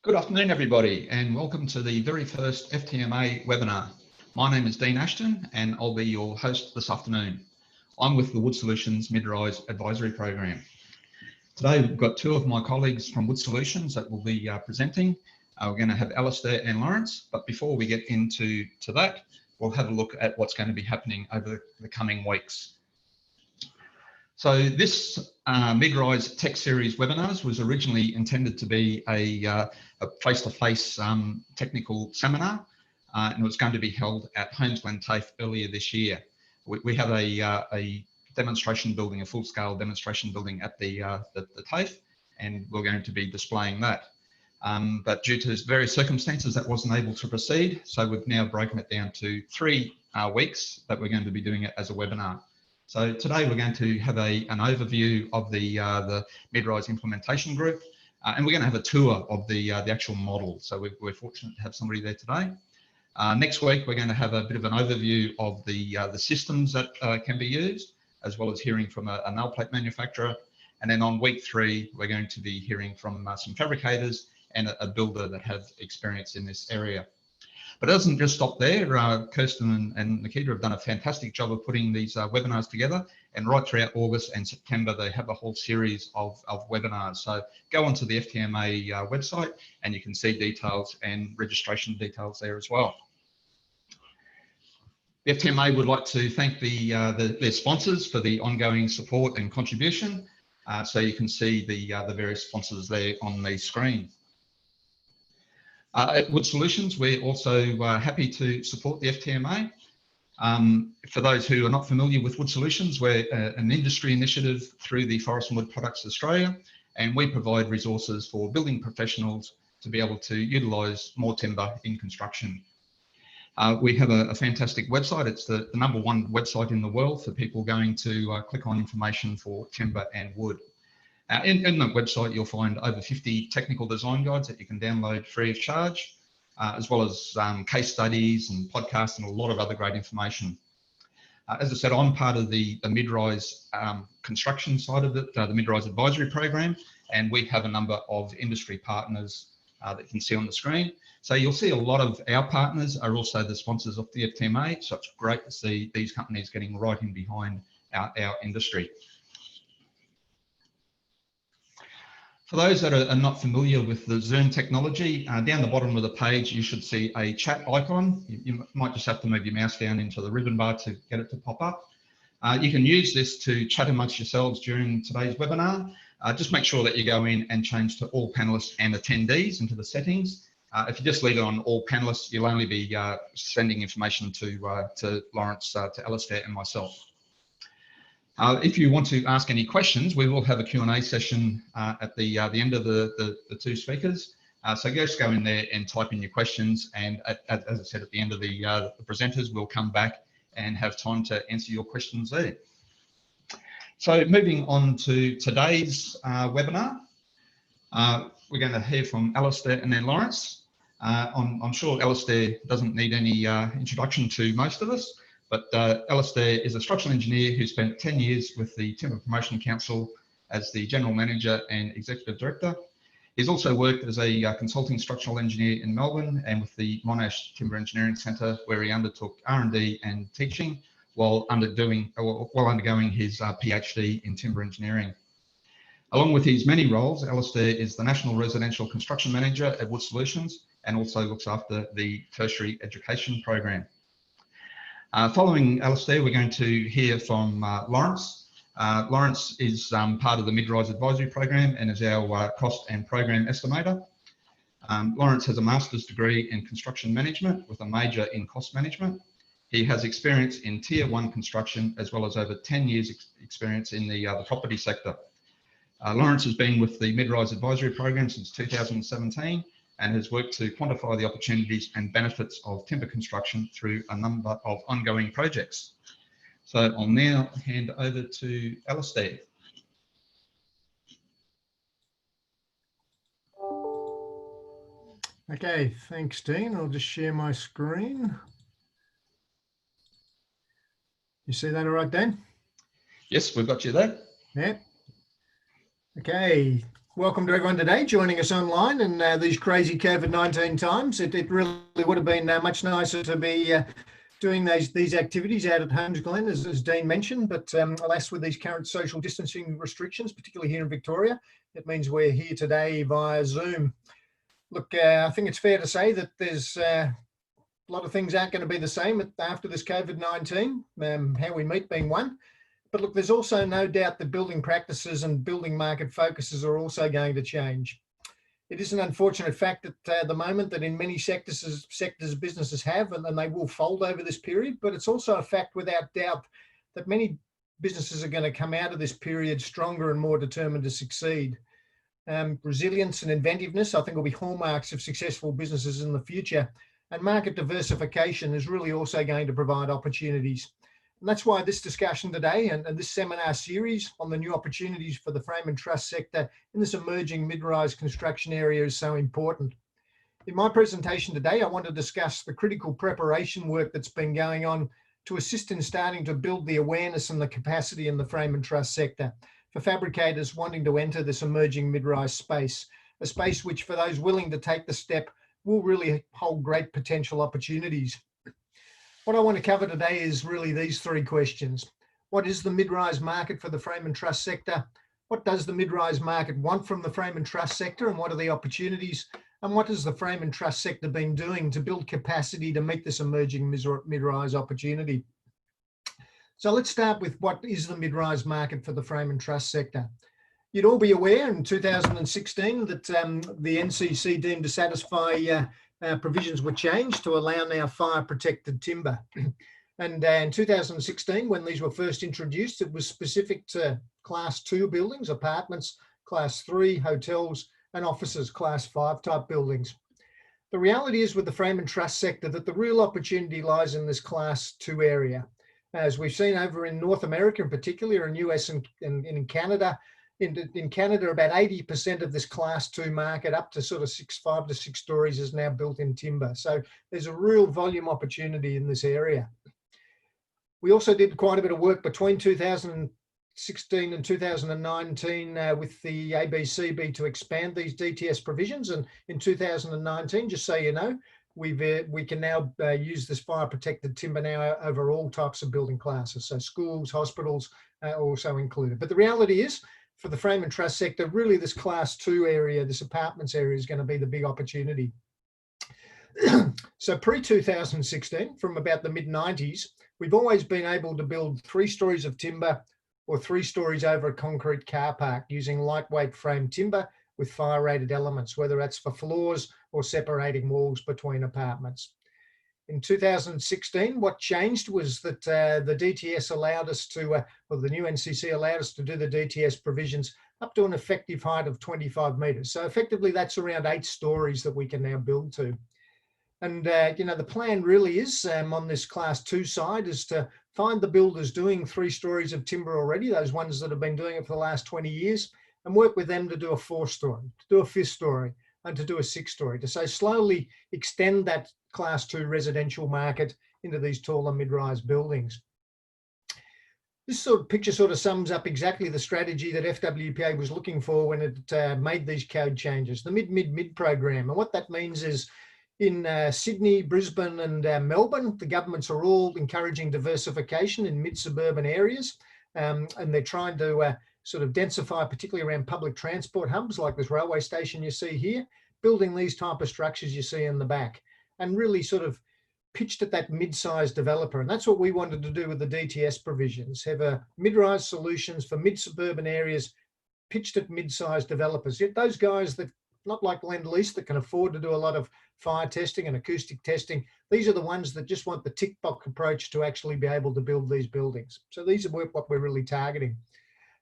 Good afternoon, everybody, and welcome to the very first FTMA webinar. My name is Dean Ashton, and I'll be your host this afternoon. I'm with the WoodSolutions Mid-Rise Advisory Program. Today, we've got two of my colleagues from WoodSolutions that will be presenting. We're going to have Alastair and Laurence, but before we get into that, we'll have a look at what's going to be happening over the coming weeks. So this Mid-Rise Tech Series webinars was originally intended to be a face-to-face technical seminar, and it was going to be held at Holmes Glen TAFE earlier this year. We have a demonstration building, a full-scale demonstration building at the TAFE, and we're going to be displaying that. But due to various circumstances, that wasn't able to proceed, so we've now broken it down to 3 weeks that we're going to be doing it as a webinar. So today we're going to have an overview of the Mid-Rise implementation group, and we're going to have a tour of the actual model. So we're fortunate to have somebody there today. Next week we're going to have a bit of an overview of the systems that can be used, as well as hearing from a nail plate manufacturer. And then on week 3 we're going to be hearing from some fabricators and a builder that have experience in this area. But it doesn't just stop there. Kirsten and Nikita have done a fantastic job of putting these webinars together, and right throughout August and September they have a whole series of webinars. So go onto the FTMA website and you can see details and registration details there as well. The FTMA would like to thank their sponsors for the ongoing support and contribution. So you can see the various sponsors there on the screen. At WoodSolutions, we're also happy to support the FTMA. For those who are not familiar with WoodSolutions, we're an industry initiative through the Forest and Wood Products Australia, and we provide resources for building professionals to be able to utilise more timber in construction. We have a fantastic website. It's the #1 website in the world for people going to click on information for timber and wood. In that website, you'll find over 50 technical design guides that you can download free of charge, as well as case studies and podcasts and a lot of other great information. As I said, I'm part of the Mid-Rise construction side of it, the Mid-Rise Advisory Program, and we have a number of industry partners that you can see on the screen. So you'll see a lot of our partners are also the sponsors of the FTMA, so it's great to see these companies getting right in behind our industry. For those that are not familiar with the Zoom technology, down the bottom of the page, you should see a chat icon. You might just have to move your mouse down into the ribbon bar to get it to pop up. You can use this to chat amongst yourselves during today's webinar. Just make sure that you go in and change to all panelists and attendees into the settings. If you just leave it on all panelists, you'll only be sending information to Laurence, to Alastair and myself. If you want to ask any questions, we will have a Q&A session at the end of the 2 speakers. So just go in there and type in your questions, and as I said, at the end of the presenters, we'll come back and have time to answer your questions there. So moving on to today's webinar, we're going to hear from Alastair and then Laurence. I'm sure Alastair doesn't need any introduction to most of us. But Alastair is a structural engineer who spent 10 years with the Timber Promotion Council as the General Manager and Executive Director. He's also worked as a consulting structural engineer in Melbourne and with the Monash Timber Engineering Centre, where he undertook R&D and teaching while undergoing his PhD in timber engineering. Along with his many roles, Alastair is the National Residential Construction Manager at WoodSolutions and also looks after the tertiary education program. Following Alastair, we're going to hear from Laurence. Laurence is part of the Mid-Rise Advisory Program and is our cost and program estimator. Laurence has a master's degree in construction management with a major in cost management. He has experience in Tier 1 construction, as well as over 10 years experience in the property sector. Laurence has been with the Mid-Rise Advisory Program since 2017. And has worked to quantify the opportunities and benefits of timber construction through a number of ongoing projects. So I'll now hand over to Alastair. Okay, thanks, Dean. I'll just share my screen. You see that all right, Dan? Yes, we've got you there. Yeah. Okay, Welcome to everyone today joining us online in these crazy COVID-19 times. It really would have been much nicer to be doing these activities out at Holmes Glen, as Dean mentioned, but alas, with these current social distancing restrictions, particularly here in Victoria, it means we're here today via Zoom. Look, I think it's fair to say that there's a lot of things aren't going to be the same after this COVID-19, how we meet being one. But look, there's also no doubt that building practices and building market focuses are also going to change. It is an unfortunate fact that at the moment that in many sectors businesses have, and they will fold over this period, but it's also a fact without doubt that many businesses are going to come out of this period stronger and more determined to succeed. Resilience and inventiveness, I think, will be hallmarks of successful businesses in the future, and market diversification is really also going to provide opportunities. And that's why this discussion today and this seminar series on the new opportunities for the frame and truss sector in this emerging mid-rise construction area is so important. In my presentation today, I want to discuss the critical preparation work that's been going on to assist in starting to build the awareness and the capacity in the frame and truss sector for fabricators wanting to enter this emerging mid-rise space, a space which for those willing to take the step will really hold great potential opportunities. What I want to cover today is really these three questions. What is the mid-rise market for the frame and truss sector? What does the mid-rise market want from the frame and truss sector, and what are the opportunities? And what has the frame and truss sector been doing to build capacity to meet this emerging mid-rise opportunity? So let's start with what is the mid-rise market for the frame and truss sector. You'd all be aware in 2016 that the NCC deemed to satisfy provisions were changed to allow now fire protected timber. And in 2016, when these were first introduced, it was specific to class 2 buildings, apartments, class 3, hotels, and offices, class 5 type buildings. The reality is with the frame and truss sector that the real opportunity lies in this class 2 area. As we've seen over in North America in particular, in US and in Canada, in Canada, about 80% of this class 2 market, up to sort of 5 to 6 stories, is now built in timber. So there's a real volume opportunity in this area. We also did quite a bit of work between 2016 and 2019 with the ABCB to expand these DTS provisions. And in 2019, just so you know, we can now use this fire protected timber now over all types of building classes. So schools, hospitals are also included. But the reality is, for the frame and truss sector, really this class 2 area, this apartments area, is going to be the big opportunity. So pre-2016, from about the mid-90s, we've always been able to build 3 stories of timber or 3 stories over a concrete car park using lightweight frame timber with fire rated elements, whether that's for floors or separating walls between apartments. In 2016, what changed was that the DTS allowed us to, or the new NCC allowed us to do the DTS provisions up to an effective height of 25 metres. So effectively, that's around 8 stories that we can now build to. And, you know, the plan really is on this class 2 side is to find the builders doing 3 stories of timber already, those ones that have been doing it for the last 20 years, and work with them to do a 4 story, to do a 5th story, and to do a 6th story, to so slowly extend that class 2 residential market into these taller mid-rise buildings. This sort of picture sort of sums up exactly the strategy that FWPA was looking for when it made these code changes, the mid program. And what that means is in Sydney, Brisbane and Melbourne, the governments are all encouraging diversification in mid-suburban areas, and they're trying to sort of densify, particularly around public transport hubs like this railway station you see here, building these type of structures you see in the back, and really sort of pitched at that mid-sized developer. And that's what we wanted to do with the DTS provisions, have a mid-rise solutions for mid-suburban areas pitched at mid-sized developers. Yet those guys that, not like Lend-Lease, that can afford to do a lot of fire testing and acoustic testing, these are the ones that just want the tick-box approach to actually be able to build these buildings. So these are what we're really targeting.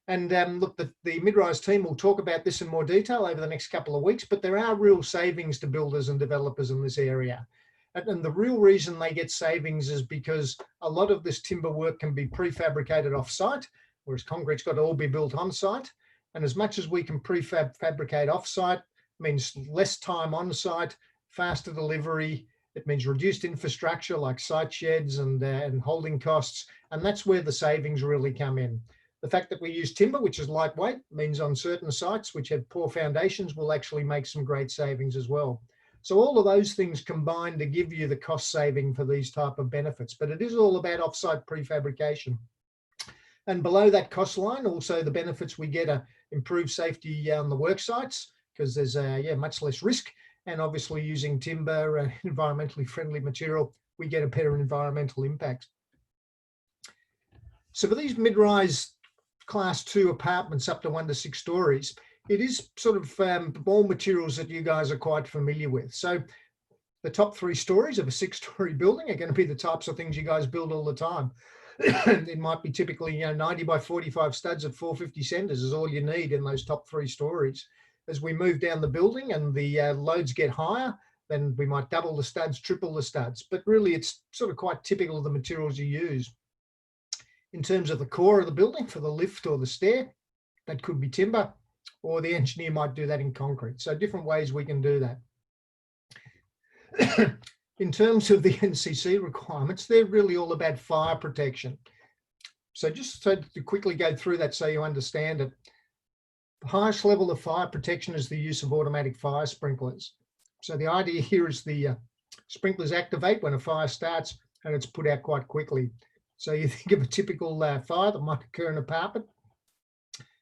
And look, the mid-rise team will talk about this in more detail over the next couple of weeks, but there are real savings to builders and developers in this area. And the real reason they get savings is because a lot of this timber work can be prefabricated off-site, whereas concrete's got to all be built on-site. And as much as we can prefabricate off-site, means less time on-site, faster delivery. It means reduced infrastructure like site sheds and holding costs. And that's where the savings really come in. The fact that we use timber, which is lightweight, means on certain sites which have poor foundations, we'll actually make some great savings as well. So all of those things combine to give you the cost saving for these type of benefits, but it is all about offsite prefabrication. And below that cost line, also the benefits we get are improved safety on the work sites, because there's much less risk. And obviously using timber, environmentally friendly material, we get a better environmental impact. So for these mid-rise class 2 apartments up to 1 to 6 stories, it is sort of all materials that you guys are quite familiar with. So the top 3 stories of a 6-story building are going to be the types of things you guys build all the time. It might be typically 90 by 45 studs at 450 centers is all you need in those top 3 stories. As we move down the building and the loads get higher, then we might double the studs, triple the studs. But really, it's sort of quite typical of the materials you use. In terms of the core of the building for the lift or the stair, that could be timber, or the engineer might do that in concrete. So different ways we can do that. In terms of the NCC requirements, they're really all about fire protection. So just to quickly go through that so you understand it, the highest level of fire protection is the use of automatic fire sprinklers. So the idea here is the sprinklers activate when a fire starts and it's put out quite quickly. So you think of a typical fire that might occur in an apartment,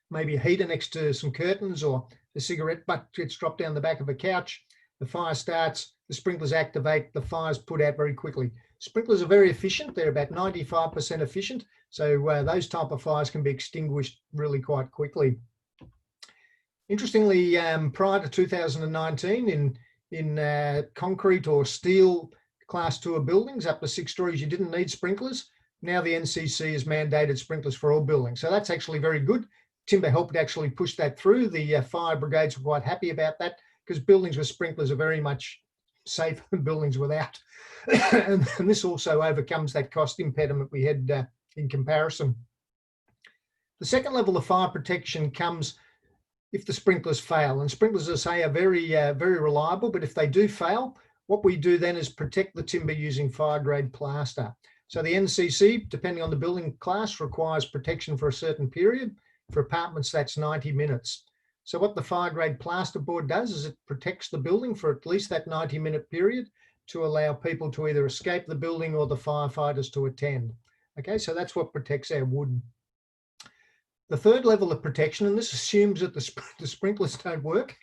maybe a heater next to some curtains or a cigarette butt gets dropped down the back of a couch. The fire starts, the sprinklers activate, the fire's put out very quickly. Sprinklers are very efficient. They're about 95% efficient. So those type of fires can be extinguished really quite quickly. Interestingly, prior to 2019, in concrete or steel class 2 buildings up to 6 stories, you didn't need sprinklers. Now the NCC has mandated sprinklers for all buildings. So that's actually very good. Timber helped actually push that through. The fire brigades were quite happy about that, because buildings with sprinklers are very much safer than buildings without. and this also overcomes that cost impediment we had in comparison. The second level of fire protection comes if the sprinklers fail. And sprinklers, as I say, are very reliable, but if they do fail, what we do then is protect the timber using fire grade plaster. So the NCC, depending on the building class, requires protection for a certain period. For apartments, that's 90 minutes. So what the fire grade plaster board does is it protects the building for at least that 90-minute period to allow people to either escape the building or the firefighters to attend. Okay, so that's what protects our wood. The third level of protection, and this assumes that the sprinklers don't work,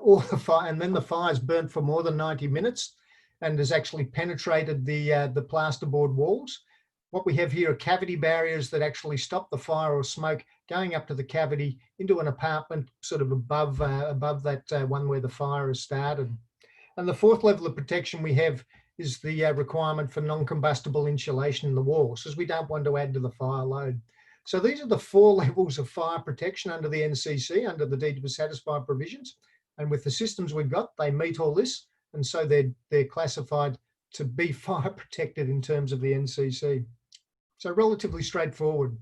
or the fire, and then the fire's burnt for more than 90 minutes and has actually penetrated the plasterboard walls. What we have here are cavity barriers that actually stop the fire or smoke going up to the cavity into an apartment sort of above that one where the fire has started. And the fourth level of protection we have is the requirement for non-combustible insulation in the walls, as we don't want to add to the fire load. So these are the 4 levels of fire protection under the NCC, under the deed to satisfy provisions. And with the systems we've got, they meet all this. And so they're classified to be fire protected in terms of the NCC. So relatively straightforward.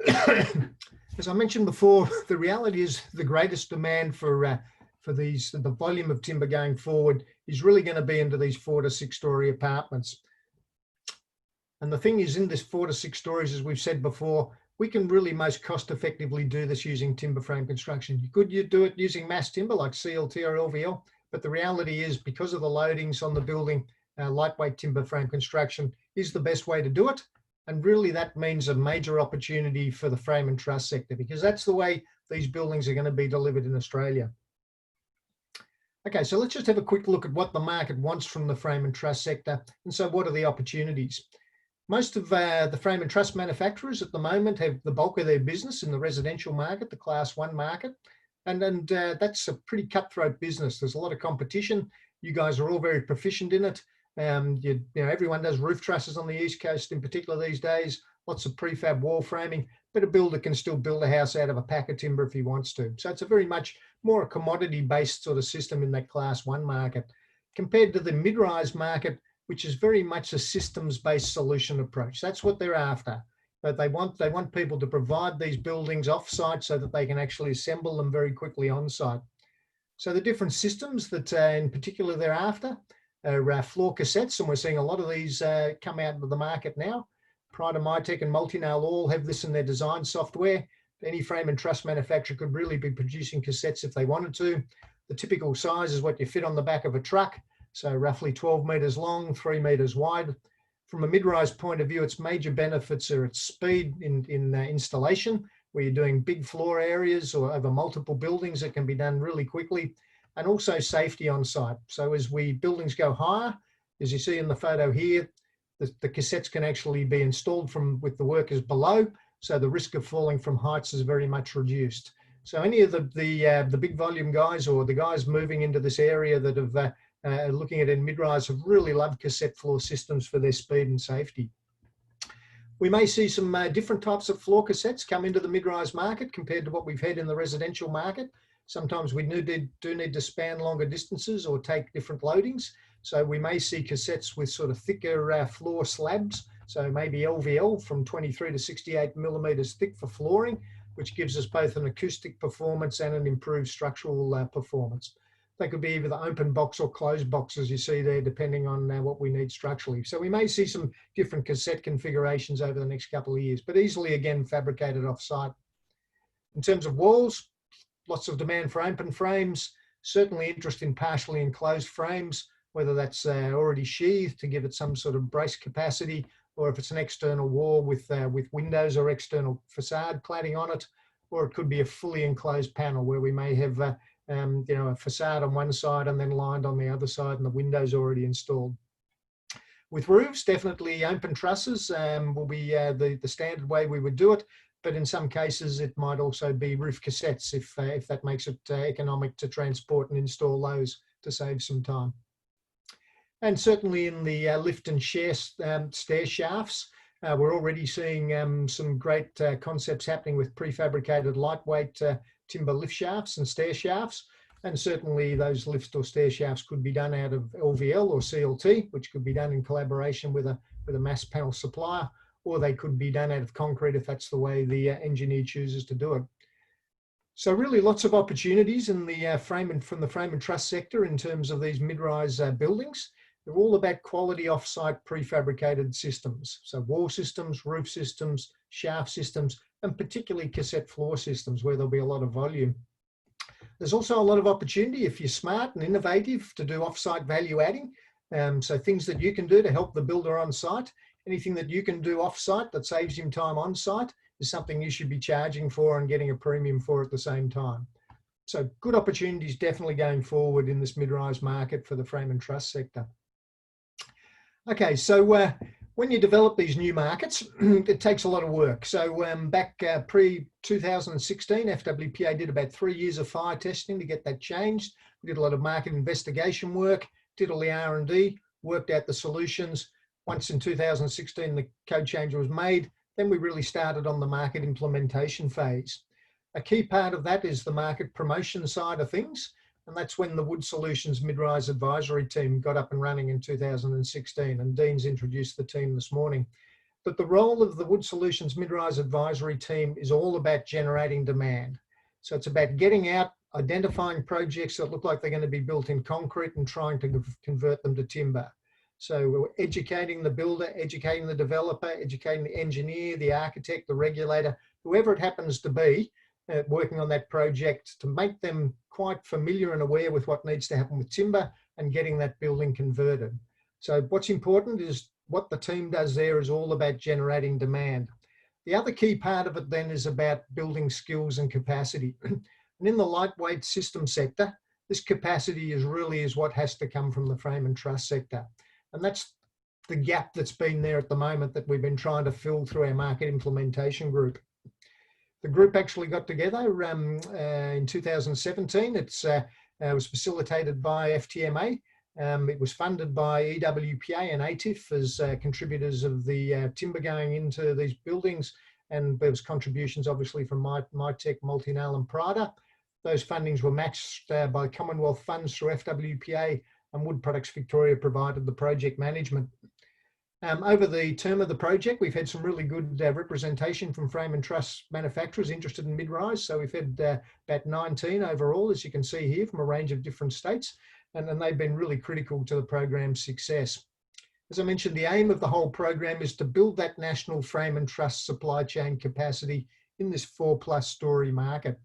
As I mentioned before, the reality is the greatest demand for the volume of timber going forward is really going to be into these 4 to 6 story apartments. And the thing is, in this 4 to 6 stories, as we've said before, we can really most cost effectively do this using timber frame construction. You could do it using mass timber like CLT or LVL, but the reality is, because of the loadings on the building, lightweight timber frame construction is the best way to do it. And really that means a major opportunity for the frame and truss sector, because that's the way these buildings are going to be delivered in Australia. Okay, so let's just have a quick look at what the market wants from the frame and truss sector. And so what are the opportunities? Most of the frame and truss manufacturers at the moment have the bulk of their business in the residential market, the class 1 market. And that's a pretty cutthroat business. There's a lot of competition. You guys are all very proficient in it. You know, everyone does roof trusses on the East Coast in particular these days, lots of prefab wall framing, but a builder can still build a house out of a pack of timber if he wants to. So it's a very much more a commodity-based sort of system in that class 1 market, compared to the mid-rise market, which is very much a systems-based solution approach. That's what they're after. But they want people to provide these buildings off-site so that they can actually assemble them very quickly on-site. So the different systems that in particular they're after are floor cassettes, and we're seeing a lot of these come out into the market now. prior to MyTech and Multinail all have this in their design software. Any frame and truss manufacturer could really be producing cassettes if they wanted to. The typical size is what you fit on the back of a truck, so roughly 12 metres long, 3 metres wide. From a mid-rise point of view, its major benefits are its speed in installation, where you're doing big floor areas or over multiple buildings that can be done really quickly, and also safety on site. So as buildings go higher, as you see in the photo here, the cassettes can actually be installed with the workers below, so the risk of falling from heights is very much reduced. So any of the big volume guys or the guys moving into this area that have looking at in mid-rise have really loved cassette floor systems for their speed and safety. We may see some different types of floor cassettes come into the mid-rise market compared to what we've had in the residential market. Sometimes we do need to span longer distances or take different loadings. So we may see cassettes with sort of thicker floor slabs. So maybe LVL from 23 to 68 millimeters thick for flooring, which gives us both an acoustic performance and an improved structural performance. They could be either the open box or closed box, as you see there, depending on what we need structurally. So we may see some different cassette configurations over the next couple of years, but easily, again, fabricated off-site. In terms of walls, lots of demand for open frames, certainly interest in partially enclosed frames, whether that's already sheathed to give it some sort of brace capacity, or if it's an external wall with windows or external facade cladding on it, or it could be a fully enclosed panel where we may have a facade on one side and then lined on the other side and the windows already installed. With roofs, definitely open trusses will be the standard way we would do it, but in some cases it might also be roof cassettes if that makes it economic to transport and install those to save some time. And certainly in the lift and stair shafts, we're already seeing some great concepts happening with prefabricated lightweight timber lift shafts and stair shafts, and certainly those lift or stair shafts could be done out of LVL or CLT, which could be done in collaboration with a mass panel supplier, or they could be done out of concrete if that's the way the engineer chooses to do it. So really lots of opportunities in the from the frame and truss sector in terms of these mid-rise buildings. They're all about quality off-site prefabricated systems. So wall systems, roof systems, shaft systems, and particularly cassette floor systems where there'll be a lot of volume. There's also a lot of opportunity if you're smart and innovative to do off-site value adding. So things that you can do to help the builder on site, anything that you can do off-site that saves him time on site is something you should be charging for and getting a premium for at the same time. So good opportunities definitely going forward in this mid-rise market for the frame and truss sector. Okay, so when you develop these new markets, it takes a lot of work. So back pre-2016, FWPA did about 3 years of fire testing to get that changed. We did a lot of market investigation work, did all the R&D, worked out the solutions. Once in 2016, the code change was made, then we really started on the market implementation phase. A key part of that is the market promotion side of things. And that's when the WoodSolutions Mid-Rise Advisory Team got up and running in 2016, and Dean's introduced the team this morning. But the role of the WoodSolutions Mid-Rise Advisory Team is all about generating demand. So it's about getting out, identifying projects that look like they're going to be built in concrete and trying to convert them to timber. So we're educating the builder, educating the developer, educating the engineer, the architect, the regulator, whoever it happens to be, working on that project to make them quite familiar and aware with what needs to happen with timber and getting that building converted. So what's important is what the team does there is all about generating demand. The other key part of it then is about building skills and capacity. And in the lightweight system sector, this capacity is what has to come from the frame and truss sector. And that's the gap that's been there at the moment that we've been trying to fill through our market implementation group. The group actually got together in 2017. It was facilitated by FTMA. It was funded by EWPA and ATIF as contributors of the timber going into these buildings, and there was contributions obviously from MyTech, Multinail and Prada. Those fundings were matched by Commonwealth funds through FWPA, and Wood Products Victoria provided the project management. Over the term of the project, we've had some really good representation from frame and truss manufacturers interested in mid-rise. So we've had about 19 overall, as you can see here, from a range of different states, and they've been really critical to the program's success. As I mentioned, the aim of the whole program is to build that national frame and truss supply chain capacity in this 4+ story market.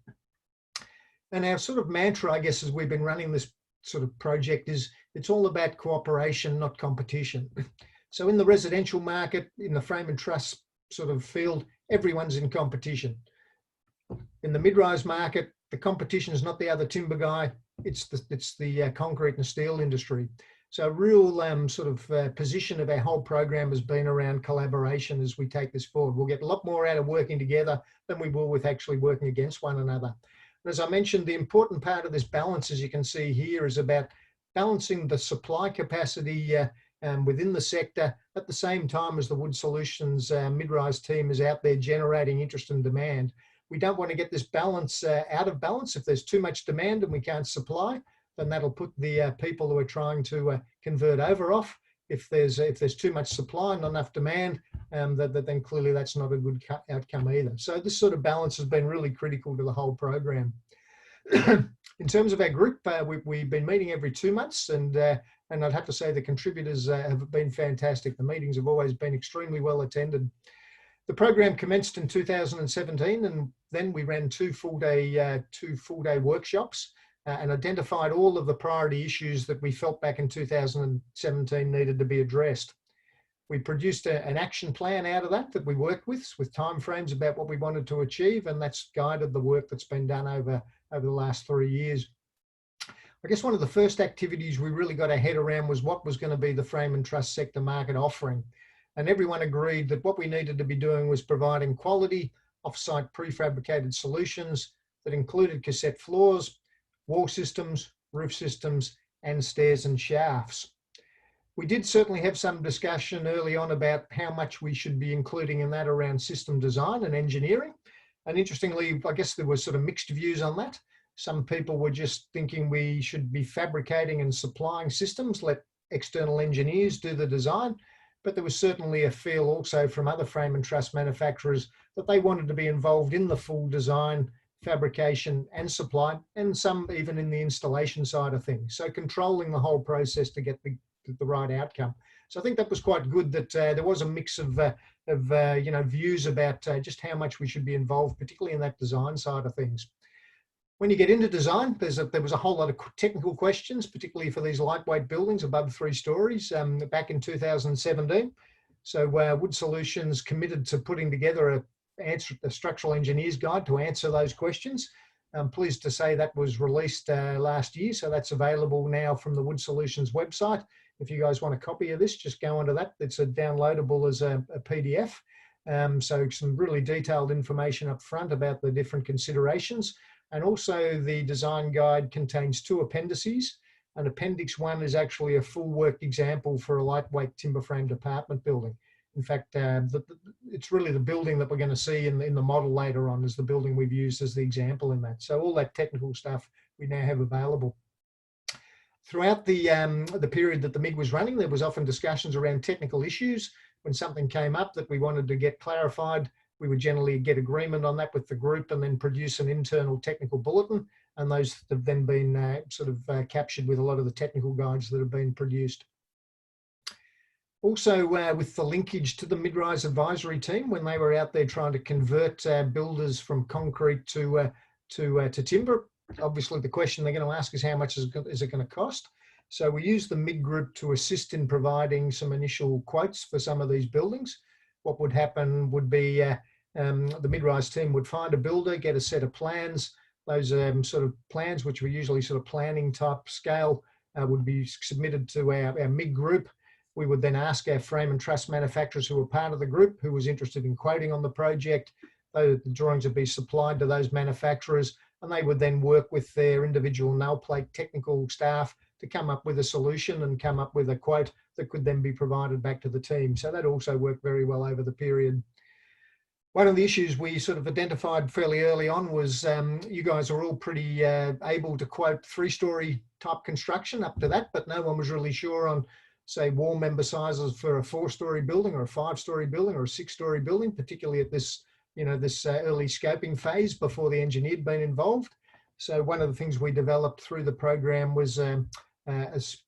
And our sort of mantra, I guess, as we've been running this sort of project is it's all about cooperation, not competition. So in the residential market, in the frame and truss sort of field, everyone's in competition. In the mid-rise market, the competition is not the other timber guy, it's the concrete and steel industry. So a real sort of position of our whole program has been around collaboration as we take this forward. We'll get a lot more out of working together than we will with actually working against one another. And as I mentioned, the important part of this balance, as you can see here, is about balancing the supply capacity within the sector at the same time as the WoodSolutions Mid-Rise team is out there generating interest and demand. We don't want to get this balance out of balance. If there's too much demand and we can't supply, then that'll put the people who are trying to convert over off. If there's too much supply and not enough demand, then clearly that's not a good outcome either. So this sort of balance has been really critical to the whole program. In terms of our group, we've been meeting every 2 months, and I'd have to say the contributors have been fantastic. The meetings have always been extremely well attended. The program commenced in 2017, and then we ran two full day workshops and identified all of the priority issues that we felt back in 2017 needed to be addressed. We produced an action plan out of that we worked with timeframes about what we wanted to achieve, and that's guided the work that's been done over the last 3 years. I guess one of the first activities we really got our head around was what was going to be the frame and truss sector market offering. And everyone agreed that what we needed to be doing was providing quality off-site prefabricated solutions that included cassette floors, wall systems, roof systems, and stairs and shafts. We did certainly have some discussion early on about how much we should be including in that around system design and engineering. And interestingly, I guess there were sort of mixed views on that. Some people were just thinking we should be fabricating and supplying systems, let external engineers do the design. But there was certainly a feel also from other frame and truss manufacturers that they wanted to be involved in the full design, fabrication and supply, and some even in the installation side of things. So controlling the whole process to get the right outcome. So I think that was quite good that there was a mix of views about just how much we should be involved, particularly in that design side of things. When you get into design, there was a whole lot of technical questions, particularly for these lightweight buildings above 3 stories back in 2017. So WoodSolutions committed to putting together a structural engineer's guide to answer those questions. I'm pleased to say that was released last year, so that's available now from the WoodSolutions website. If you guys want a copy of this, just go onto that. It's downloadable as a PDF. So some really detailed information up front about the different considerations. And also the design guide contains 2 appendices. And Appendix 1 is actually a full work example for a lightweight timber framed apartment building. In fact, it's really the building that we're going to see in the model later on is the building we've used as the example in that. So all that technical stuff we now have available. Throughout the period that the MIG was running, there was often discussions around technical issues. When something came up that we wanted to get clarified, we would generally get agreement on that with the group and then produce an internal technical bulletin. And those have then been captured with a lot of the technical guides that have been produced. Also, with the linkage to the Mid-Rise Advisory team, when they were out there trying to convert builders from concrete to timber, obviously the question they're going to ask is how much is it going to cost? So we use the MIG group to assist in providing some initial quotes for some of these buildings. What would happen would be the Mid-Rise team would find a builder, get a set of plans. Those sort of plans, which were usually sort of planning type scale, would be submitted to our MIG group. We would then ask our frame and truss manufacturers who were part of the group who was interested in quoting on the project. The drawings would be supplied to those manufacturers, and they would then work with their individual nail plate technical staff to come up with a solution and come up with a quote that could then be provided back to the team. So that also worked very well over the period. One of the issues we sort of identified fairly early on was you guys are all pretty able to quote 3-story type construction up to that, but no one was really sure on, say, wall member sizes for a 4-story building or a 5-story building or a 6-story building, particularly at this, this early scoping phase before the engineer had been involved. So one of the things we developed through the program was a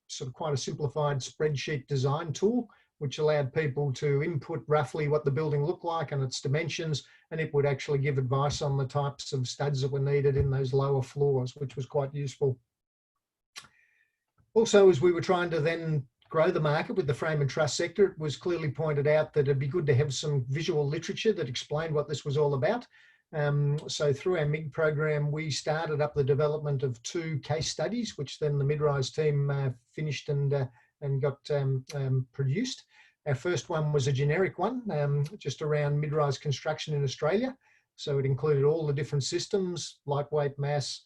sort of quite a simplified spreadsheet design tool, which allowed people to input roughly what the building looked like and its dimensions, and it would actually give advice on the types of studs that were needed in those lower floors, which was quite useful. Also, as we were trying to then grow the market with the frame and truss sector, it was clearly pointed out that it'd be good to have some visual literature that explained what this was all about. So through our MIG program, we started up the development of 2 case studies, which then the Mid-Rise team finished and got produced. Our first one was a generic one, just around mid-rise construction in Australia. So it included all the different systems, lightweight, mass,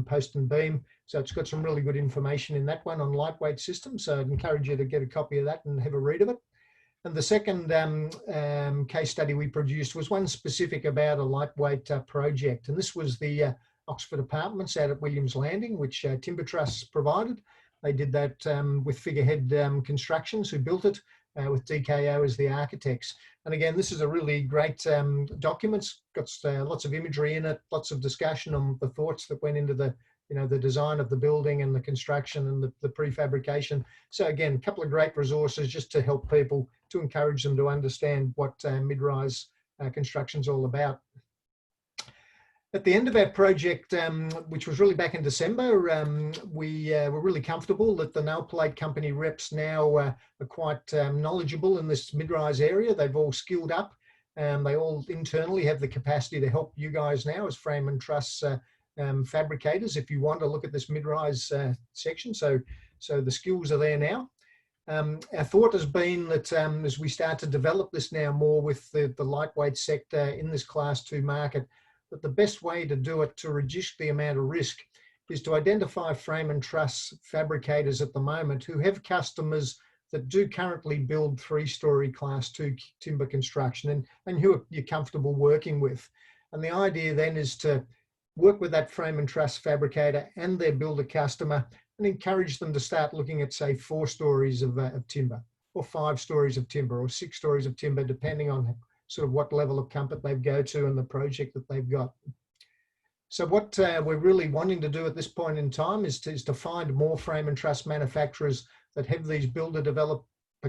post and beam. So it's got some really good information in that one on lightweight systems. So I'd encourage you to get a copy of that and have a read of it. And the second case study we produced was one specific about a lightweight project. And this was the Oxford Apartments out at Williams Landing, which Timber Truss provided. They did that with Figurehead Constructions, who built it, with DKO as the architects. And again, this is a really great document. It's got lots of imagery in it, lots of discussion on the thoughts that went into the design of the building and the construction and the prefabrication. So again, a couple of great resources just to help people, to encourage them to understand what mid-rise construction is all about. At the end of our project, which was really back in December, we were really comfortable that the nail plate company reps now are quite knowledgeable in this mid-rise area. They've all skilled up. They all internally have the capacity to help you guys now as frame and truss fabricators if you want to look at this mid-rise section. So the skills are there now. Our thought has been that as we start to develop this now more with the lightweight sector in this Class 2 market, that the best way to do it to reduce the amount of risk is to identify frame and truss fabricators at the moment who have customers that do currently build 3-story Class 2 timber construction and who you're comfortable working with. And the idea then is to work with that frame and truss fabricator and their builder customer and encourage them to start looking at, say, 4 stories of timber, or 5 stories of timber, or 6 stories of timber, depending on sort of what level of comfort they go to and the project that they've got. So what we're really wanting to do at this point in time is to find more frame and truss manufacturers that have these builder developer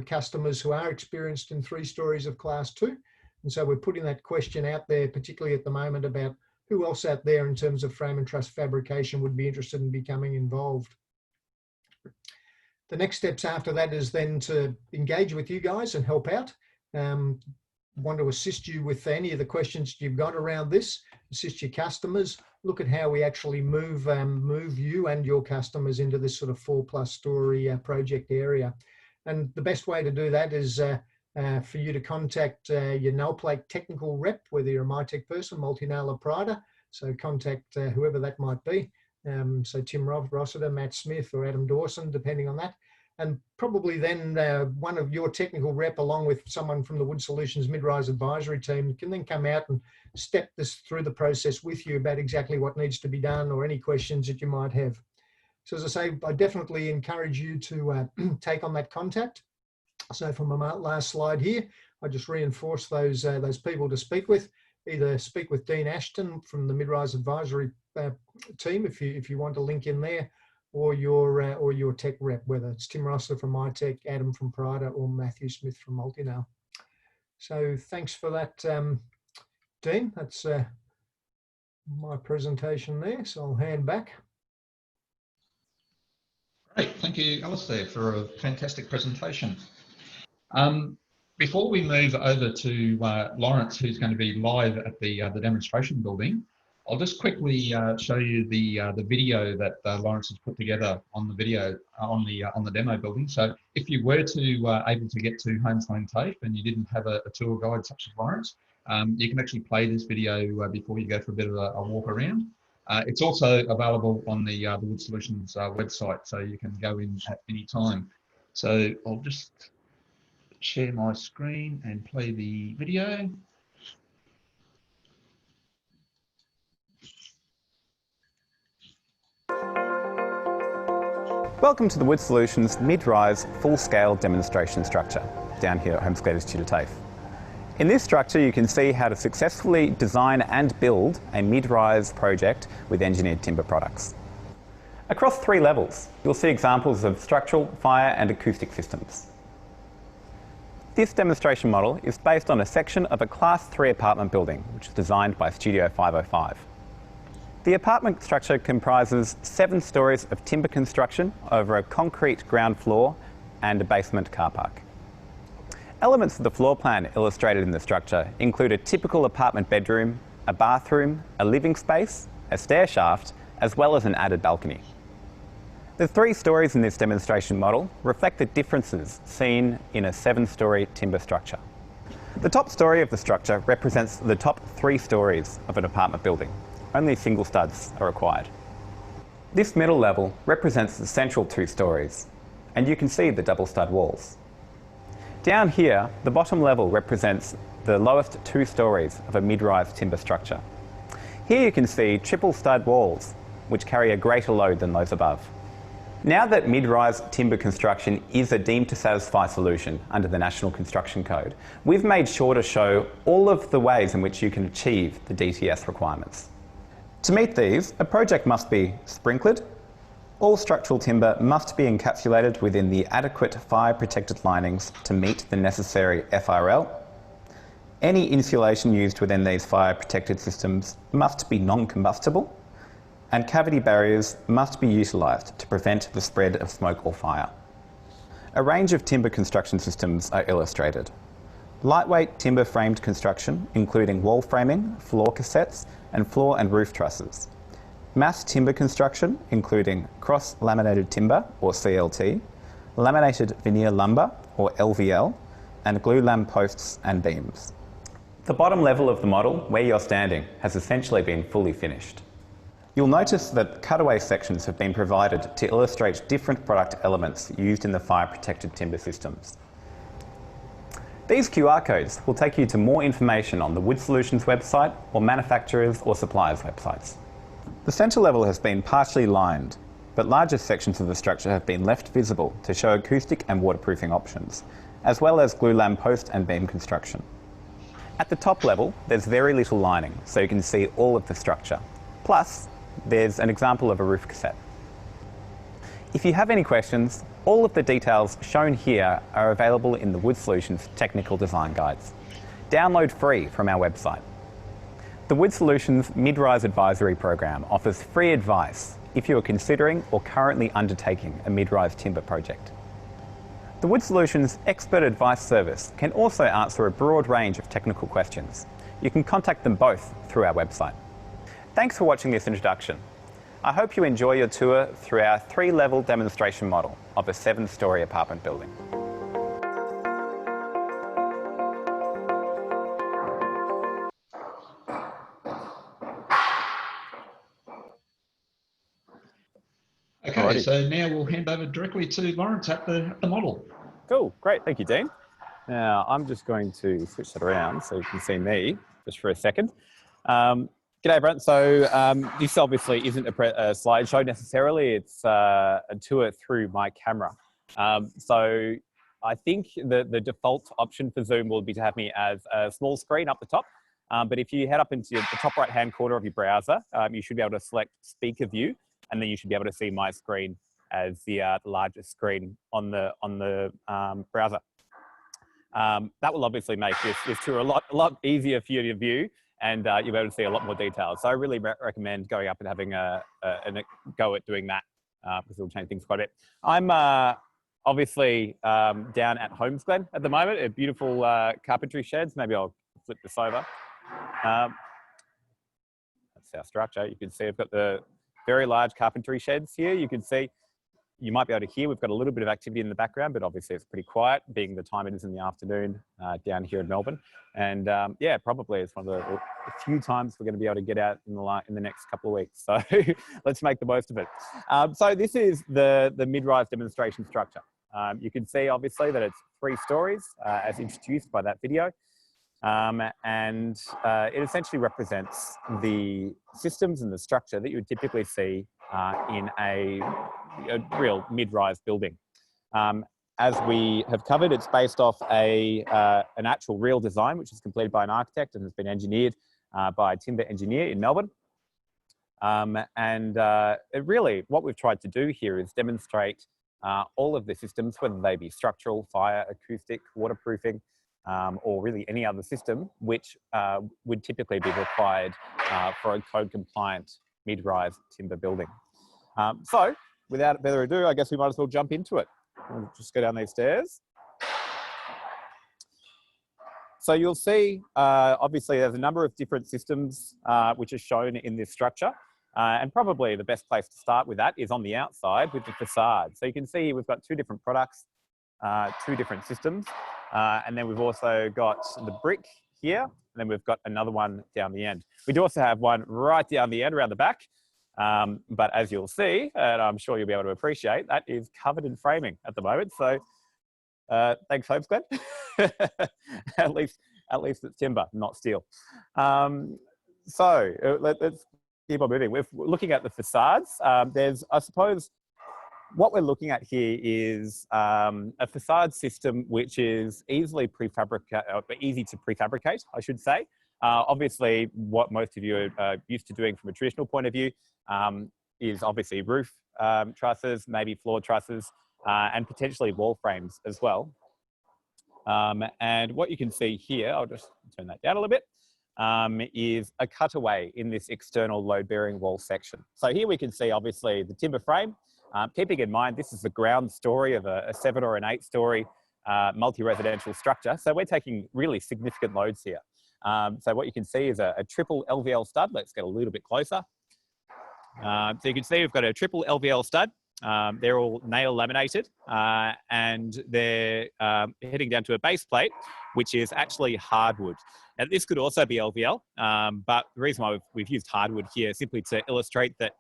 customers who are experienced in 3 stories of Class 2. And so we're putting that question out there, particularly at the moment, about who else out there in terms of frame and truss fabrication would be interested in becoming involved. The next steps after that is then to engage with you guys and help out. Want to assist you with any of the questions you've got around this, assist your customers, look at how we actually move you and your customers into this sort of 4+ story project area. And the best way to do that is for you to contact your nail plate technical rep, whether you're a MyTech person, multi-nail operator. So contact whoever that might be. So Tim Rossiter, Matt Smith, or Adam Dawson, depending on that. And probably then one of your technical rep, along with someone from the WoodSolutions Mid-Rise Advisory team, can then come out and step this through the process with you about exactly what needs to be done or any questions that you might have. So as I say, I definitely encourage you to take on that contact. So from my last slide here, I just reinforce those people to speak with. Either speak with Dean Ashton from the Mid-Rise Advisory team if you want a link in there, or your tech rep, whether it's Tim Rossler from MyTech, Adam from Prada, or Matthew Smith from Multinail. So thanks for that, Dean. That's my presentation there, so I'll hand back. Great, thank you, Alastair, for a fantastic presentation. Before we move over to Laurence, who's going to be live at the demonstration building, I'll just quickly show you the video that Laurence has put together on the video on the demo building. So if you were to able to get to Homes Lane TAFE and you didn't have a tour guide such as Laurence, you can actually play this video before you go for a bit of a walk around. It's also available on the WoodSolutions website, so you can go in at any time. So I'll just share my screen and play the video. Welcome to the WoodSolutions Mid-Rise full-scale demonstration structure down here at Homesclader's Tudor TAFE. In this structure you can see how to successfully design and build a mid-rise project with engineered timber products. Across 3 levels you'll see examples of structural, fire and acoustic systems. This demonstration model is based on a section of a Class 3 apartment building, which was designed by Studio 505. The apartment structure comprises 7 stories of timber construction over a concrete ground floor and a basement car park. Elements of the floor plan illustrated in the structure include a typical apartment bedroom, a bathroom, a living space, a stair shaft, as well as an added balcony. The 3 stories in this demonstration model reflect the differences seen in a 7-storey timber structure. The top story of the structure represents the top 3 stories of an apartment building. Only single studs are required. This middle level represents the central 2 stories, and you can see the double stud walls. Down here, the bottom level represents the lowest 2 stories of a mid-rise timber structure. Here you can see triple stud walls, which carry a greater load than those above. Now that mid-rise timber construction is a deemed to satisfy solution under the National Construction Code, we've made sure to show all of the ways in which you can achieve the DTS requirements. To meet these, a project must be sprinklered, all structural timber must be encapsulated within the adequate fire-protected linings to meet the necessary FRL. Any insulation used within these fire-protected systems must be non-combustible, and cavity barriers must be utilised to prevent the spread of smoke or fire. A range of timber construction systems are illustrated. Lightweight timber framed construction, including wall framing, floor cassettes, and floor and roof trusses. Mass timber construction, including cross-laminated timber, or CLT, laminated veneer lumber, or LVL, and glue lam posts and beams. The bottom level of the model, where you're standing, has essentially been fully finished. You'll notice that cutaway sections have been provided to illustrate different product elements used in the fire-protected timber systems. These QR codes will take you to more information on the WoodSolutions website or manufacturers' or suppliers' websites. The centre level has been partially lined, but larger sections of the structure have been left visible to show acoustic and waterproofing options, as well as glue lam post and beam construction. At the top level, there's very little lining, so you can see all of the structure. Plus, there's an example of a roof cassette. If you have any questions, all of the details shown here are available in the WoodSolutions Technical Design Guides. Download free from our website. The WoodSolutions Mid-Rise Advisory Program offers free advice if you are considering or currently undertaking a mid-rise timber project. The WoodSolutions Expert Advice Service can also answer a broad range of technical questions. You can contact them both through our website. Thanks for watching this introduction. I hope you enjoy your tour through our 3-level demonstration model of a 7-storey apartment building. Okay, Alrighty. so now we'll hand over directly to Laurence at the model. Cool, great, thank you, Dean. Now, I'm just going to switch that around so you can see me just for a second. G'day, everyone. So this obviously isn't a slideshow necessarily. It's a tour through my camera. So I think the default option for Zoom will be to have me as a small screen up the top. But if you head up into the top right-hand corner of your browser, you should be able to select Speaker View, and then you should be able to see my screen as the largest screen on the browser. That will obviously make this tour a lot easier for you to view, and you'll be able to see a lot more details. So I really recommend going up and having a go at doing that because it'll change things quite a bit. I'm obviously down at Holmesglen at the moment, a beautiful carpentry sheds. Maybe I'll flip this over. That's our structure. You can see I've got the very large carpentry sheds here. You can see, you might be able to hear, we've got a little bit of activity in the background, but obviously it's pretty quiet, being the time it is in the afternoon down here in Melbourne. And yeah, probably it's one of the few times we're going to be able to get out in the next couple of weeks. So let's make the most of it. So this is the mid-rise demonstration structure. You can see obviously that it's 3 stories as introduced by that video. And it essentially represents the systems and the structure that you would typically see in a real mid-rise building. As we have covered, it's based off an actual real design, which is completed by an architect and has been engineered by a timber engineer in Melbourne. Really, what we've tried to do here is demonstrate all of the systems, whether they be structural, fire, acoustic, waterproofing, or really any other system, which would typically be required for a code-compliant mid-rise timber building. So, without further ado, I guess we might as well jump into it. We'll just go down these stairs. So you'll see, obviously, there's a number of different systems which are shown in this structure. And probably the best place to start with that is on the outside with the facade. So you can see we've got two different products, two different systems. And then we've also got the brick here, and then we've got another one down the end. We do also have one right down the end around the back. But as you'll see, and I'm sure you'll be able to appreciate, that is covered in framing at the moment. So thanks, Homes Glen. at least it's timber, not steel. So let's keep on moving. We're looking at the facades. There's, I suppose, what we're looking at here is a facade system which is easy to prefabricate, I should say. Obviously, what most of you are used to doing from a traditional point of view is obviously roof trusses, maybe floor trusses, and potentially wall frames as well. And what you can see here, I'll just turn that down a little bit, is a cutaway in this external load-bearing wall section. So here we can see, obviously, the timber frame. Keeping in mind, this is the ground story of a 7 or an 8-story multi-residential structure. So we're taking really significant loads here. So what you can see is a triple LVL stud. Let's get a little bit closer. So you can see we've got a triple LVL stud. They're all nail laminated and they're heading down to a base plate, which is actually hardwood. Now, this could also be LVL, but the reason why we've used hardwood here is simply to illustrate that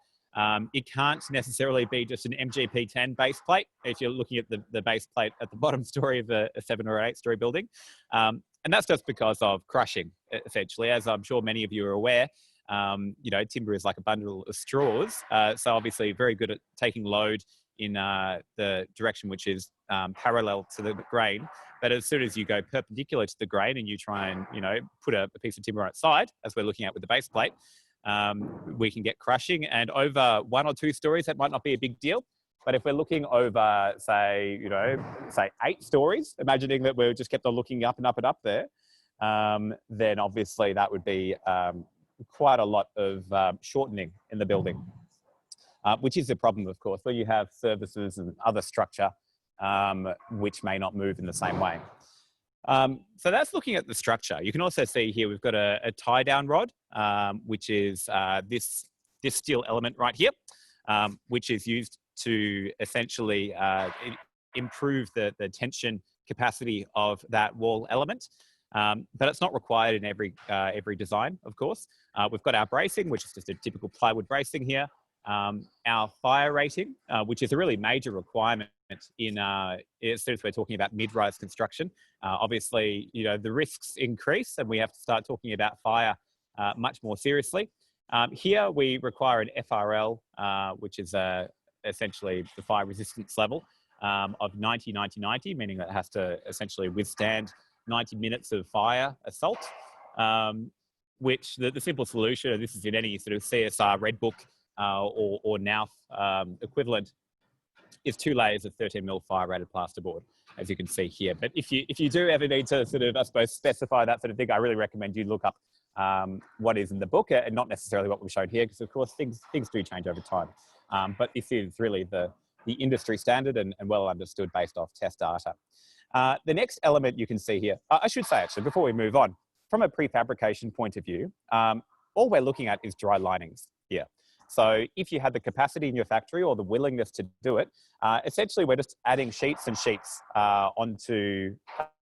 it can't necessarily be just an MGP10 base plate if you're looking at the base plate at the bottom story of a 7 or 8-story building. And that's just because of crushing, essentially. As I'm sure many of you are aware, you know, timber is like a bundle of straws. So obviously very good at taking load in the direction which is parallel to the grain. But as soon as you go perpendicular to the grain and you try and, you know, put a piece of timber on its side, as we're looking at with the base plate, we can get crushing. And over 1 or 2 stories, that might not be a big deal. But if we're looking over, say, you know, say 8 stories, imagining that we've just kept on looking up and up and up there, then obviously that would be quite a lot of shortening in the building, which is the problem, of course, where you have services and other structure which may not move in the same way. So that's looking at the structure. You can also see here we've got a tie-down rod, which is this steel element right here, which is used to essentially improve the tension capacity of that wall element. But it's not required in every design, of course. We've got our bracing, which is just a typical plywood bracing here. Our fire rating, which is a really major requirement in as soon as we're talking about mid-rise construction. Obviously, you know, the risks increase and we have to start talking about fire much more seriously. Here we require an FRL, which is essentially the fire resistance level of 90-90-90, meaning that it has to essentially withstand 90 minutes of fire assault, which the simple solution, and this is in any sort of CSR Red Book or NAF equivalent, is 2 layers of 13mm fire rated plasterboard, as you can see here. But if you do ever need to sort of, I suppose, specify that sort of thing, I really recommend you look up what is in the book and not necessarily what we've shown here, because of course things do change over time. But this is really the industry standard and well understood based off test data. The next element you can see here, I should say actually, before we move on, from a prefabrication point of view, all we're looking at is dry linings here. So if you had the capacity in your factory or the willingness to do it, essentially we're just adding sheets and sheets onto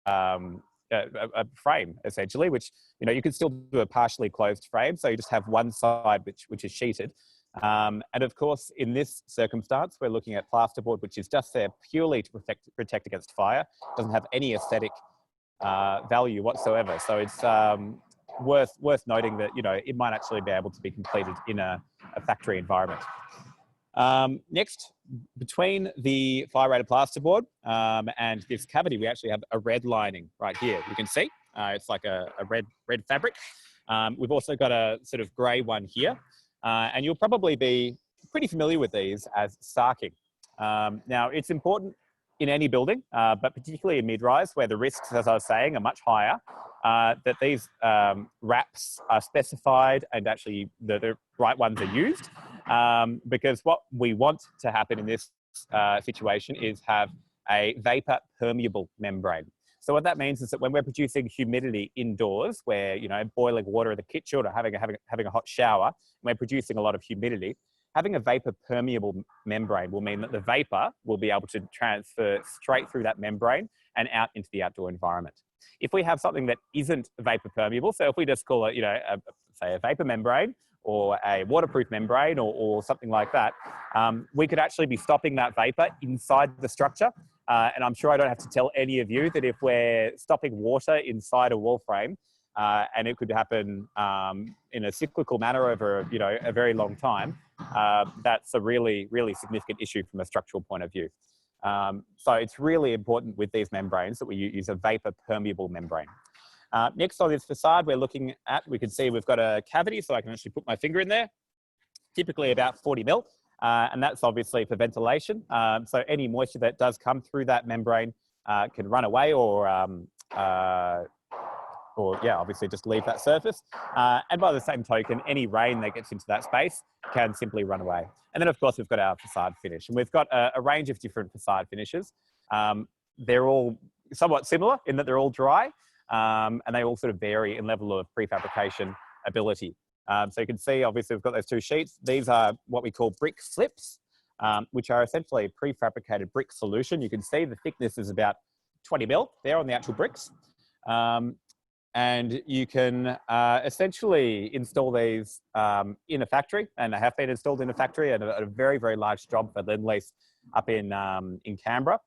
a frame, essentially, which, you know, you could still do a partially closed frame. So you just have one side which is sheeted. And of course, in this circumstance, we're looking at plasterboard, which is just there purely to protect against fire. It doesn't have any aesthetic value whatsoever. So it's worth noting that, you know, it might actually be able to be completed in a factory environment. Next, between the fire-rated plasterboard and this cavity, we actually have a red lining right here. You can see it's like a red fabric. We've also got a sort of grey one here. And you'll probably be pretty familiar with these as sarking. Now, it's important in any building, but particularly in mid-rise, where the risks, as I was saying, are much higher, that these wraps are specified and actually the right ones are used. Because what we want to happen in this situation is have a vapor permeable membrane. So what that means is that when we're producing humidity indoors, where, you know, boiling water in the kitchen or having a hot shower, we're producing a lot of humidity, having a vapor permeable membrane will mean that the vapor will be able to transfer straight through that membrane and out into the outdoor environment. If we have something that isn't vapor permeable, so if we just call it, you know, say a vapor membrane or a waterproof membrane or something like that, we could actually be stopping that vapor inside the structure. And I'm sure I don't have to tell any of you that if we're stopping water inside a wall frame, and it could happen in a cyclical manner over, you know, a very long time, that's a really, really significant issue from a structural point of view. So it's really important with these membranes that we use a vapor permeable membrane. Next on this facade we're looking at, we can see we've got a cavity, so I can actually put my finger in there, typically about 40 mil. And that's obviously for ventilation. So any moisture that does come through that membrane can run away or yeah, obviously just leave that surface. And by the same token, any rain that gets into that space can simply run away. And then of course, we've got our facade finish, and we've got a range of different facade finishes. They're all somewhat similar in that they're all dry, and they all sort of vary in level of prefabrication ability. So you can see, obviously, we've got those two sheets. These are what we call brick slips, which are essentially a prefabricated brick solution. You can see the thickness is about 20 mil there on the actual bricks. And you can essentially install these in a factory, and they have been installed in a factory at a very, very large job for Lend-Lease up in Canberra.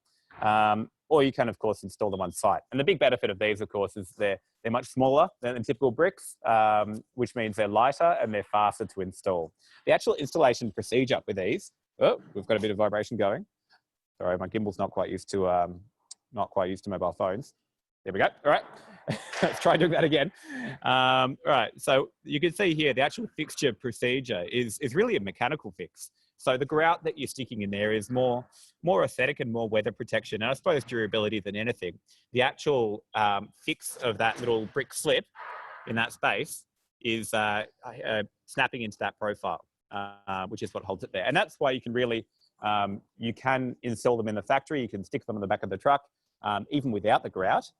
Or you can, of course, install them on site. And the big benefit of these, of course, is they're much smaller than typical bricks, which means they're lighter and they're faster to install. The actual installation procedure with these, oh, we've got a bit of vibration going. Sorry, my gimbal's not quite used to mobile phones. There we go. All right, let's try doing that again. All right, so you can see here the actual fixture procedure is really a mechanical fix. So the grout that you're sticking in there is more aesthetic and more weather protection, and I suppose durability than anything. The actual fix of that little brick slip in that space is snapping into that profile, which is what holds it there. And that's why you can really, you can install them in the factory, you can stick them on the back of the truck, even without the grout,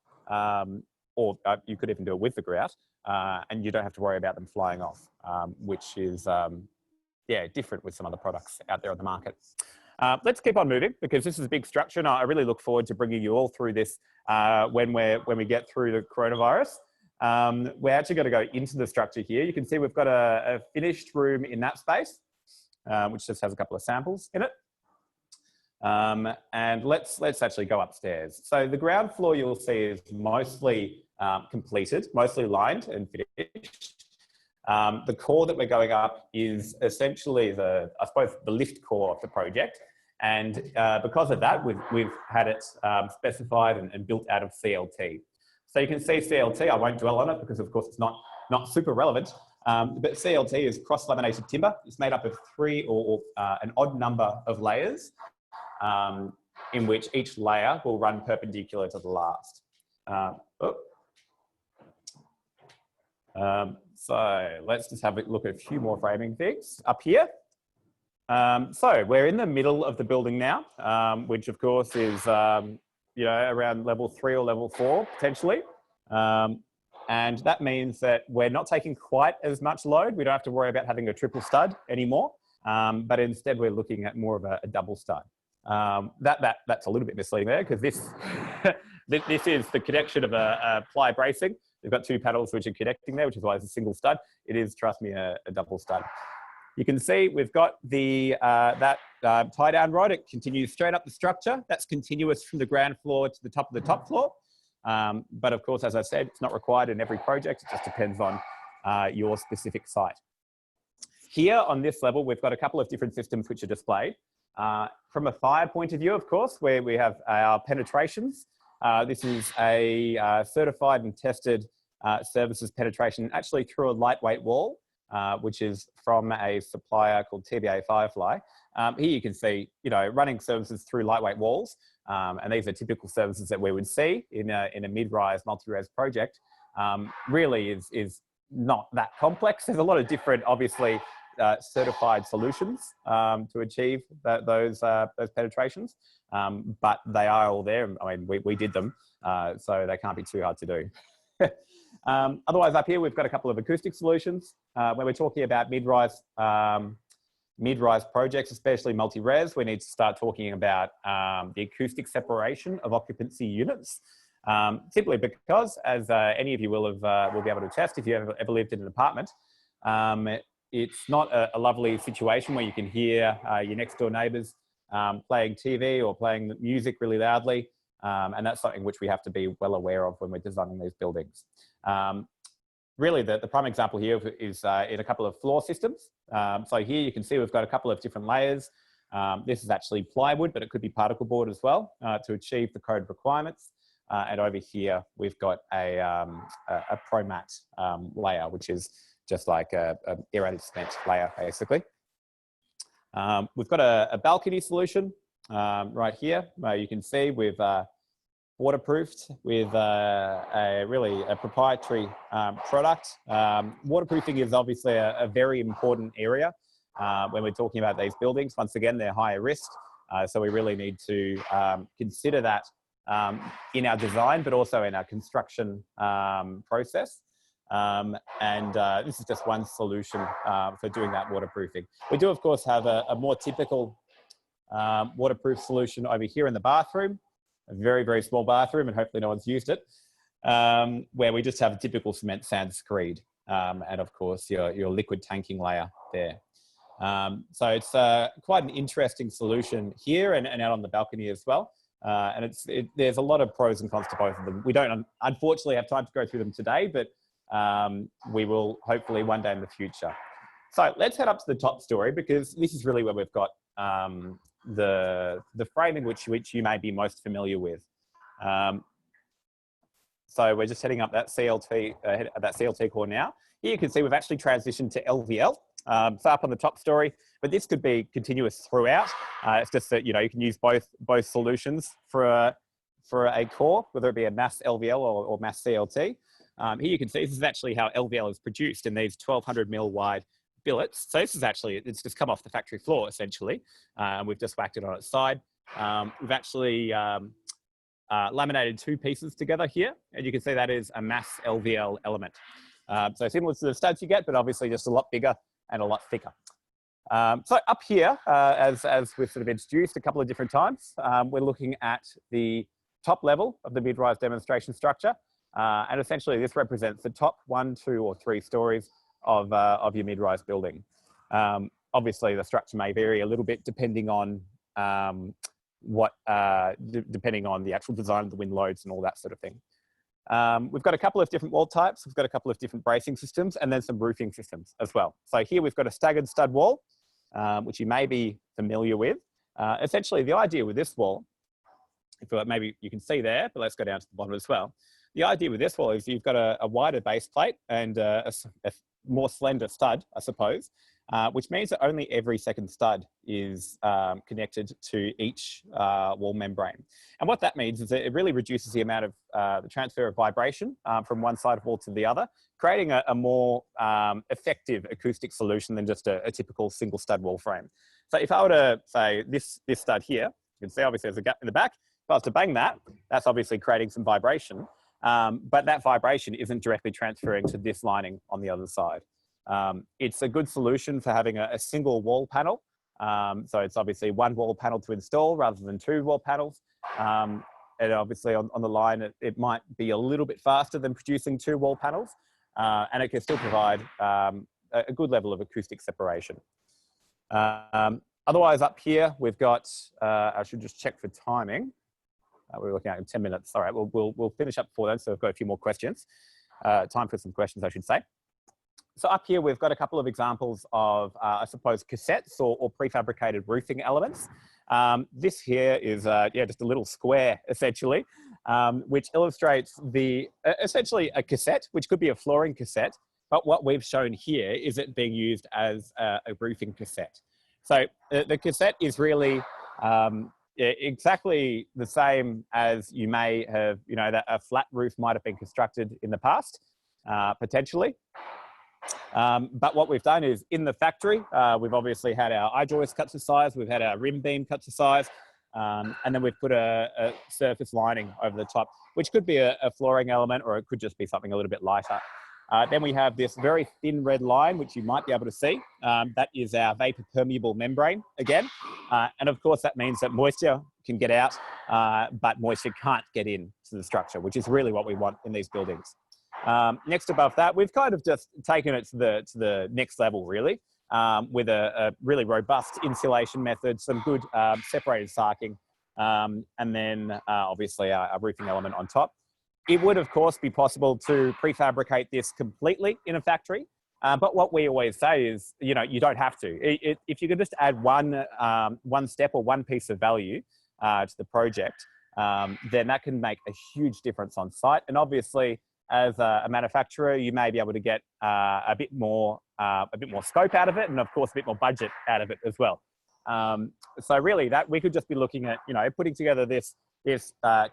or you could even do it with the grout, and you don't have to worry about them flying off, which is, yeah, different with some other products out there on the market. Let's keep on moving, because this is a big structure, and I really look forward to bringing you all through this when we get through the coronavirus. We're actually going to go into the structure here. You can see we've got a finished room in that space, which just has a couple of samples in it. And let's actually go upstairs. So the ground floor you'll see is mostly completed, mostly lined and finished. The core that we're going up is essentially I suppose the lift core of the project. And because of that, we've had it specified and built out of CLT. So you can see CLT, I won't dwell on it because of course it's not super relevant, but CLT is cross-laminated timber. It's made up of three or an odd number of layers, in which each layer will run perpendicular to the last. So let's just have a look at a few more framing things up here. So we're in the middle of the building now, which of course is you know, around level 3 or level 4 potentially. And that means that we're not taking quite as much load. We don't have to worry about having a triple stud anymore, but instead we're looking at more of a double stud. That's a little bit misleading there, because this this is the connection of a ply bracing. We've got two paddles which are connecting there, which is why it's a single stud. It is, trust me, a double stud. You can see we've got the tie-down rod. It continues straight up the structure. That's continuous from the ground floor to the top of the top floor. But of course, as I said, it's not required in every project. It just depends on your specific site. Here on this level, we've got a couple of different systems which are displayed. From a fire point of view, of course, where we have our penetrations. This is a certified and tested services penetration actually through a lightweight wall. which is from a supplier called TBA Firefly. Here you can see, running services through lightweight walls, and these are typical services that we would see in a mid-rise, multi-res project. Really is not that complex. There's a lot of different, obviously, certified solutions to achieve those penetrations, but they are all there. I mean, we did them, so they can't be too hard to do. Otherwise, up here we've got a couple of acoustic solutions. When we're talking about mid-rise projects, especially multi-res, we need to start talking about the acoustic separation of occupancy units. Simply because, as any of you will be able to attest if you ever lived in an apartment, it's not a lovely situation where you can hear your next door neighbours playing TV or playing music really loudly, and that's something which we have to be well aware of when we're designing these buildings. Really, the prime example here is in a couple of floor systems. So here you can see we've got a couple of different layers. This is actually plywood, but it could be particle board as well to achieve the code requirements. And over here, we've got a ProMat layer, which is just like a aerated cement layer, basically. We've got a balcony solution right here, where you can see we've waterproofed with really a proprietary product. Waterproofing is obviously a very important area when we're talking about these buildings. Once again, they're higher risk, so we really need to consider that in our design, but also in our construction process. This is just one solution for doing that waterproofing. We do, of course, have a more typical waterproof solution over here in the bathroom, a very, very small bathroom, and hopefully no one's used it, where we just have a typical cement sand screed, and of course your liquid tanking layer there. So it's quite an interesting solution here and out on the balcony as well. And there's a lot of pros and cons to both of them. We don't unfortunately have time to go through them today, but we will hopefully one day in the future. So let's head up to the top story, because this is really where we've got the framing which you may be most familiar with. So we're just heading up that CLT core now. Here you can see we've actually transitioned to LVL. So up on the top story, but this could be continuous throughout. It's just that you can use both solutions for a core, whether it be a mass LVL or mass CLT. Here you can see this is actually how LVL is produced in these 1200 mil wide billets. So this is actually, it's just come off the factory floor essentially. We've just whacked it on its side. We've actually laminated two pieces together here, and you can see that is a mass LVL element. So similar to the studs you get, but obviously just a lot bigger and a lot thicker. So up here, as we've sort of introduced a couple of different times, we're looking at the top level of the mid-rise demonstration structure. And essentially this represents the top 1, 2, or 3 stories of your mid-rise building. Obviously the structure may vary a little bit depending on depending on the actual design of the wind loads and all that sort of thing. We've got a couple of different wall types. We've got a couple of different bracing systems, and then some roofing systems as well. So here we've got a staggered stud wall, which you may be familiar with. Essentially the idea with this wall, if maybe you can see there, but let's go down to the bottom as well. The idea with this wall is you've got a wider base plate and a more slender stud, I suppose, which means that only every second stud is connected to each wall membrane. And what that means is that it really reduces the amount of the transfer of vibration from one side of wall to the other, creating a more effective acoustic solution than just a typical single stud wall frame. So if I were to say this stud here, you can see obviously there's a gap in the back. If I was to bang that, that's obviously creating some vibration. But that vibration isn't directly transferring to this lining on the other side. It's a good solution for having a single wall panel. So it's obviously one wall panel to install rather than 2 wall panels. And obviously on the line, it might be a little bit faster than producing 2 wall panels. And it can still provide a good level of acoustic separation. Otherwise up here, we've got, I should just check for timing. We're looking at 10 minutes. All right, we'll finish up before then. So we've got a few more questions. Time for some questions, I should say. So up here, we've got a couple of examples of, I suppose, cassettes or prefabricated roofing elements. This here is just a little square, essentially, which illustrates essentially a cassette, which could be a flooring cassette, But what we've shown here is it being used as a roofing cassette. So the cassette is really exactly the same as you may have, that a flat roof might have been constructed in the past, potentially. But what we've done is in the factory, we've obviously had our I-joist cut to size, we've had our rim beam cut to size, and then we've put a surface lining over the top, which could be a flooring element, or it could just be something a little bit lighter. Then we have this very thin red line, which you might be able to see. That is our vapor permeable membrane again. And of course, that means that moisture can get out, but moisture can't get into the structure, which is really what we want in these buildings. Next above that, we've kind of just taken it to the next level, really, with a really robust insulation method, some good separated sarking, and then obviously a roofing element on top. It would, of course, be possible to prefabricate this completely in a factory. But what we always say is, you don't have to. If you could just add one step or one piece of value to the project, then that can make a huge difference on site. And obviously, as a manufacturer, you may be able to get a bit more scope out of it, and of course, a bit more budget out of it as well. So really, that we could just be looking at, putting together this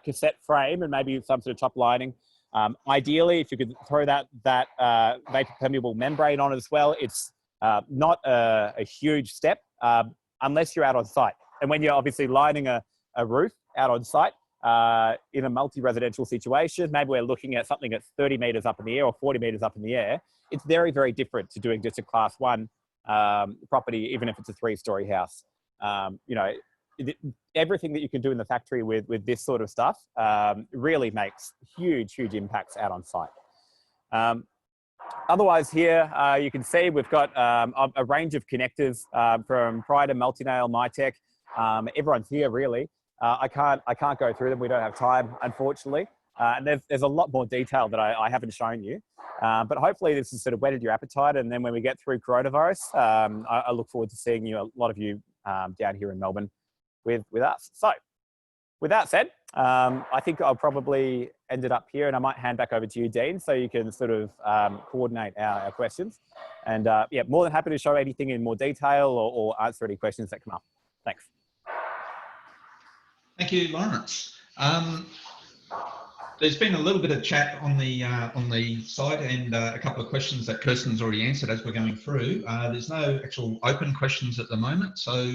cassette frame and maybe some sort of top lining. Ideally, if you could throw that vapor permeable membrane on as well, it's not a huge step unless you're out on site. And when you're obviously lining a roof out on site in a multi-residential situation, maybe we're looking at something that's 30 meters up in the air or 40 meters up in the air. It's very, very different to doing just a class 1 property, even if it's a 3-story house. Everything that you can do in the factory with this sort of stuff really makes huge impacts out on site. Otherwise here, you can see we've got a range of connectors from Pride, Multinail, Mytech. Everyone's here really. I can't go through them. We don't have time, unfortunately. And there's a lot more detail that I haven't shown you. But hopefully this has sort of whetted your appetite. And then when we get through coronavirus, I look forward to seeing a lot of you down here in Melbourne with us. So with that said, I think I'll probably end it up here, and I might hand back over to you, Dean, so you can sort of coordinate our questions. And yeah, more than happy to show anything in more detail or answer any questions that come up. Thanks. Thank you, Laurence. There's been a little bit of chat on the side, and a couple of questions that Kirsten's already answered as we're going through. There's no actual open questions at the moment, so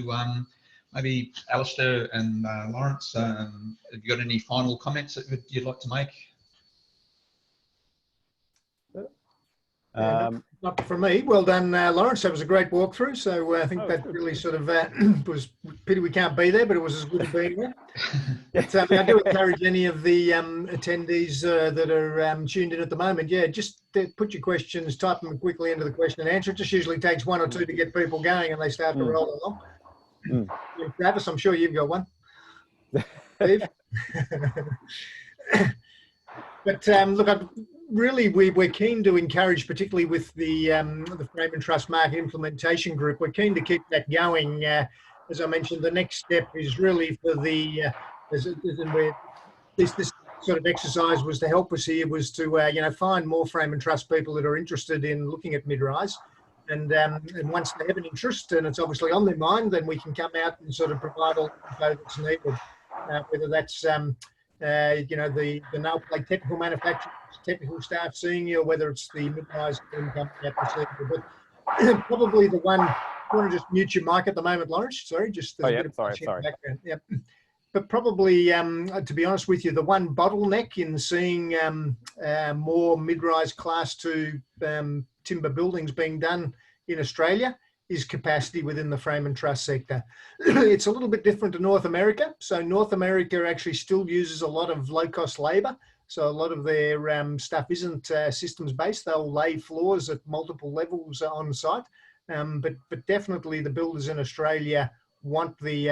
maybe Alastair and Laurence, have you got any final comments that you'd like to make? Not for me. Well done, Laurence. That was a great walkthrough. So I think that really sort of was pity we can't be there, but it was as good as being there. But I do encourage any of the attendees that are tuned in at the moment, just put your questions, type them quickly into the question and answer. It just usually takes 1 or 2 to get people going, and they start to roll along. Travis, I'm sure you've got one. Steve? But look, really, we're keen to encourage, particularly with the Frame and Truss Market Implementation Group, we're keen to keep that going. As I mentioned, the next step is really for the, this sort of exercise was to help us here, was to find more frame and truss people that are interested in looking at mid-rise. And once they have an interest, and it's obviously on their mind, then we can come out and sort of provide all the info that's needed, whether that's the nail plate technical manufacturer, technical staff senior, whether it's the mid-rise company at the sector. But probably the one, you want to just mute your mic at the moment, Laurence? Sorry, just a bit of sorry. Background. Yep. But probably, to be honest with you, the one bottleneck in seeing more mid-rise class 2 timber buildings being done in Australia is capacity within the frame and truss sector. It's a little bit different to North America. So North America actually still uses a lot of low-cost labour. So a lot of their stuff isn't systems-based. They'll lay floors at multiple levels on site. But definitely the builders in Australia want these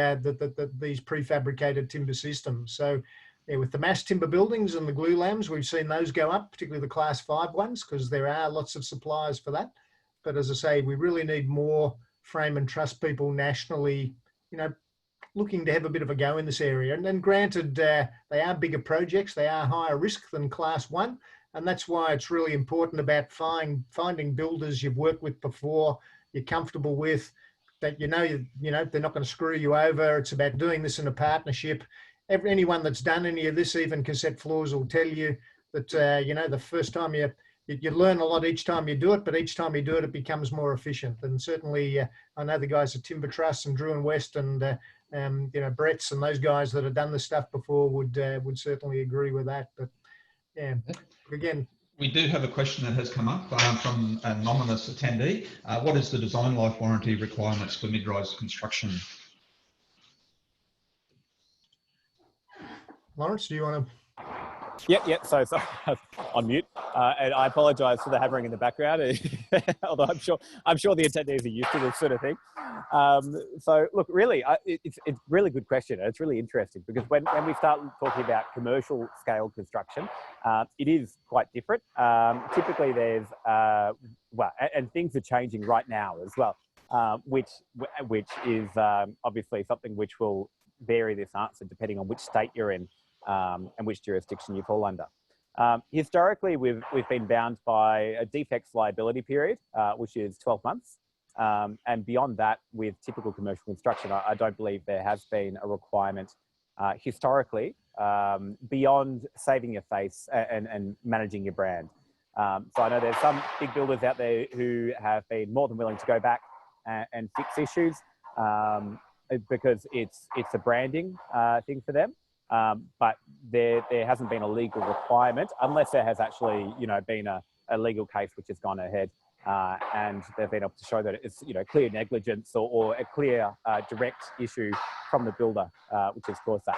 prefabricated timber systems. So yeah, with the mass timber buildings and the glue lams, we've seen those go up, particularly the class 5 ones, because there are lots of suppliers for that. But as I say, we really need more frame and truss people nationally, looking to have a bit of a go in this area. And then granted, they are bigger projects, they are higher risk than class 1, And that's why it's really important about finding builders you've worked with before, you're comfortable with, that you know they're not going to screw you over. It's about doing this in a partnership. Anyone that's done any of this, even Cassette Floors, will tell you that the first time you learn a lot each time you do it, but each time you do it, it becomes more efficient. And certainly, I know the guys at Timber Truss and Drew and West and Brett's and those guys that have done this stuff before would certainly agree with that. But yeah, again, we do have a question that has come up from an anonymous attendee. What is the design life warranty requirements for mid-rise construction? Laurence, do you want to? Yep. So on mute, and I apologise for the hammering in the background. Although I'm sure the attendees are used to this sort of thing. So look, really, it's a really good question. It's really interesting because when we start talking about commercial scale construction, it is quite different. Typically, there's and things are changing right now as well, which is obviously something which will vary this answer depending on which state you're in. And which jurisdiction you fall under. Historically, we've been bound by a defects liability period, which is 12 months. And beyond that, with typical commercial construction, I don't believe there has been a requirement historically beyond saving your face and managing your brand. So I know there's some big builders out there who have been more than willing to go back and fix issues because it's a branding thing for them. But there hasn't been a legal requirement unless there has actually, been a legal case which has gone ahead and they've been able to show that it's, clear negligence or a clear direct issue from the builder, which has caused that.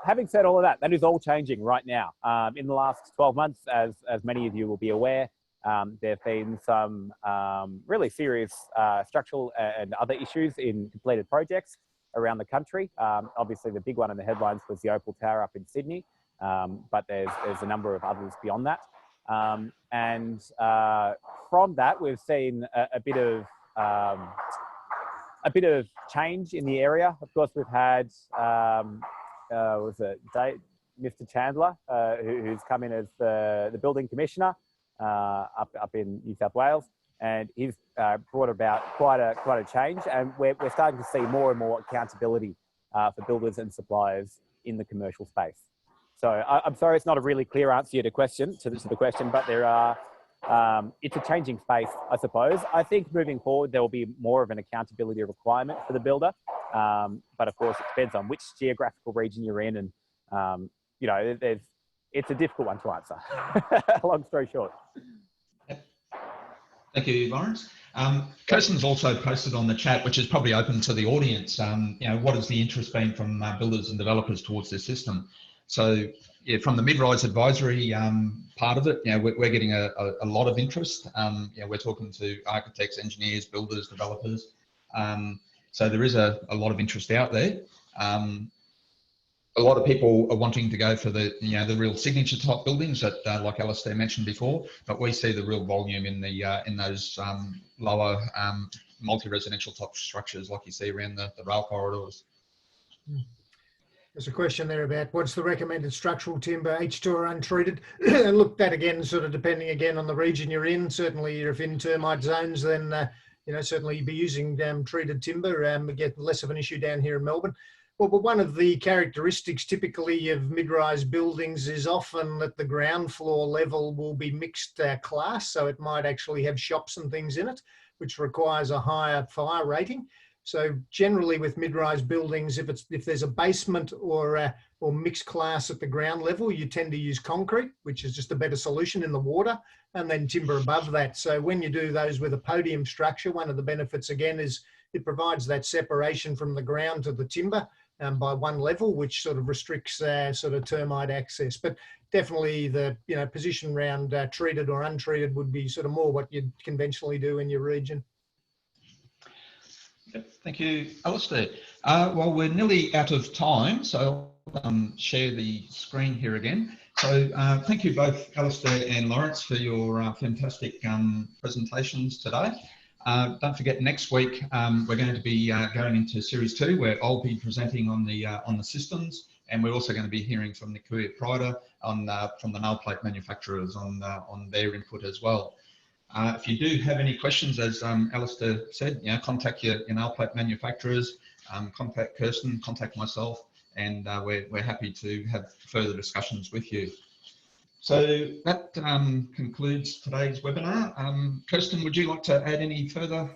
Having said all of that, that is all changing right now. In the last 12 months, as many of you will be aware, there have been some really serious structural and other issues in completed projects around the country. Obviously, the big one in the headlines was the Opal Tower up in Sydney, but there's a number of others beyond that. And from that, we've seen a bit of change in the area. Of course, we've had Mr. Chandler, who's come in as the building commissioner up in New South Wales. And he's brought about quite a change, and we're starting to see more and more accountability for builders and suppliers in the commercial space. So I'm sorry, it's not a really clear answer to the question, but there are. It's a changing space, I suppose. I think moving forward there will be more of an accountability requirement for the builder, but of course it depends on which geographical region you're in, and it's a difficult one to answer. Long story short. Thank you, Laurence. Kirsten's also posted on the chat, which is probably open to the audience. What has the interest been from builders and developers towards this system? So, yeah, from the mid-rise advisory part of it, we're getting a lot of interest. We're talking to architects, engineers, builders, developers. So there is a lot of interest out there. A lot of people are wanting to go for the real signature type buildings that, like Alastair mentioned before, but we see the real volume in those lower multi-residential type structures, like you see around the rail corridors. There's a question there about what's the recommended structural timber, H2 or untreated. And look, that again, sort of depending again on the region you're in. Certainly, if in termite zones, then certainly you'd be using treated timber. Get less of an issue down here in Melbourne. Well, but one of the characteristics typically of mid-rise buildings is often that the ground floor level will be mixed class, so it might actually have shops and things in it, which requires a higher fire rating. So generally with mid-rise buildings, if there's a basement or mixed class at the ground level, you tend to use concrete, which is just a better solution in the water, and then timber above that. So when you do those with a podium structure, one of the benefits again is it provides that separation from the ground to the timber by one level, which sort of restricts sort of termite access. But definitely the position around treated or untreated would be sort of more what you'd conventionally do in your region. Yep, thank you, Alastair. Well, we're nearly out of time, so I'll share the screen here again. So thank you both, Alastair and Laurence, for your fantastic presentations today. Don't forget, next week we're going to be going into Series 2, where I'll be presenting on the systems, And we're also going to be hearing from the career Prider on from the nail plate manufacturers on their input as well. If you do have any questions, as Alastair said, contact your nail plate manufacturers, contact Kirsten, contact myself, and we're happy to have further discussions with you. So that concludes today's webinar. Kirsten, would you like to add any further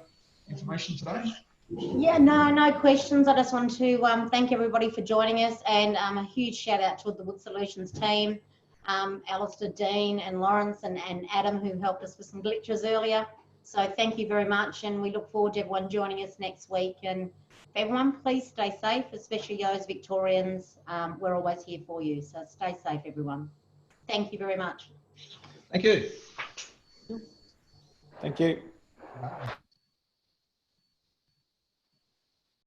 information today? Yeah, no questions. I just want to thank everybody for joining us, and a huge shout out to the WoodSolutions team, Alastair, Dean and Laurence and Adam, who helped us with some glitches earlier. So thank you very much, and we look forward to everyone joining us next week. And everyone, please stay safe, especially those Victorians. We're always here for you, so stay safe, everyone. Thank you very much. Thank you. Thank you. Bye.